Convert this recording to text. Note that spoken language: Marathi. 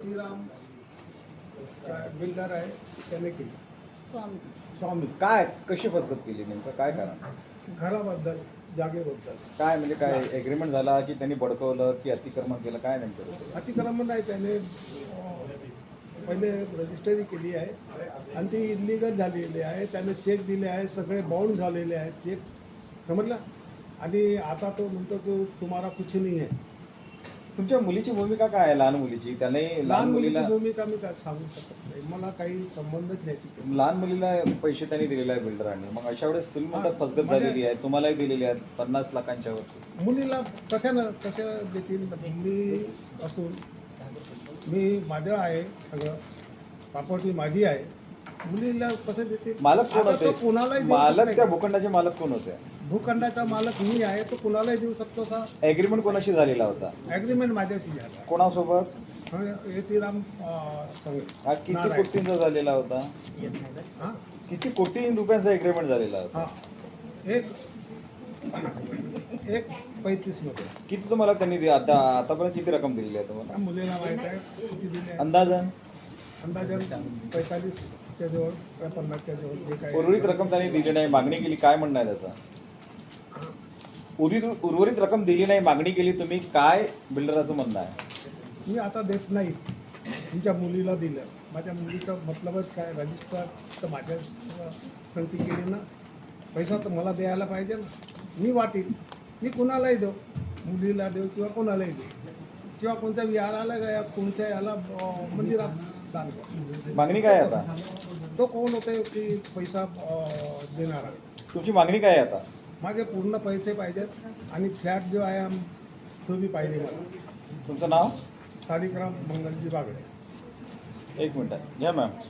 श्रीराम काय बिल्डर आहे त्याने केली. स्वामी काय कशी पद्धत केली, नेमकं काय कारण? घराबद्दल, जागेबद्दल. काय म्हणजे काय एग्रीमेंट झाला की त्यांनी बडकवलं की अतिक्रमण केलं, काय नेमकं? अतिक्रमण नाही, त्याने पहिले रजिस्ट्री केली आहे आणि ती इलिगल झालेली आहे. त्याने चेक दिले आहे, सगळे बाउंड झालेले आहेत चेक, समजलं. आणि आता तो म्हणतो की तुम्हाला कुछ नाही आहे. तुमच्या मुलीची भूमिका काय आहे, लहान मुलीची? त्याने लहान मुलीची भूमिका मी काय सांगू शकत नाही, मला काही संबंधच नाही तिथे. लहान मुलीला पैसे त्यांनी दिलेले आहे बिल्डरांनी, मग अशा वेळेस तुम्ही म्हणतात फसगत झालेली आहे, तुम्हालाही दिलेली आहेत 50 लाखांच्या वरती. मुलीला कशा देतील? मी असून मी माझं आहे, सगळं प्रॉपर्टी माझी आहे, मुलीला कसं देतील? मालक कोण आता तो होते? कुणालाही देऊ मालक, शकत त्या नाही. भूखंडाचे मालक कोण होते? भूखंडाचा मालक मी आहे, तो कुणालाही देऊ शकतो का? एग्रीमेंट कोणाशी झालेला होता? ॲग्रीमेंट माझ्याशी झाला. कोणासोबत? श्रीराम संघ. हा किती कोटींचा झालेला होता? हां किती कोटी रुपयांचा एग्रीमेंट झालेला होता? हां एक 35 मध्ये. किती तुम्हाला त्यांनी आतापर्यंत किती रक्कम दिलेली आहे तुम्हाला? त्या मुलीला माहीत आहे किती दिले आहे. अंदाजन अंदाजे 45च्या जवळ किंवा 50च्या जवळ जे काय उर्वरित रक्कम त्यांनी दिली नाही, मागणी केली, काय म्हणणं आहे त्याचा? उर्वरित रक्कम दिली नाही, मागणी केली तुम्ही, काय बिल्डराचं म्हणणं आहे? मी आता देत नाही, तुमच्या मुलीला दिलं. माझ्या मुलीचं मतलबच काय, रजिस्टर तर माझ्या संगती केली ना, पैसा तर मला द्यायला पाहिजे ना. मी वाटेल, मी कुणालाही देऊ, मुलीला देऊ किंवा कोणालाही देऊ, किंवा कोणत्या विहाराला या कोणत्या याला मंदिरात दान करू. मागणी काय आहे आता? तो कोण होते की पैसा देणारा? तुमची मागणी काय आहे आता? माझे पूर्ण पैसे पाहिजेत आणि फ्लॅट जो आहे तो बी पाहिजे मला. तुमचं नाव? सारिकराम मंगलजी बागडे. एक मिनिट घ्या मॅम.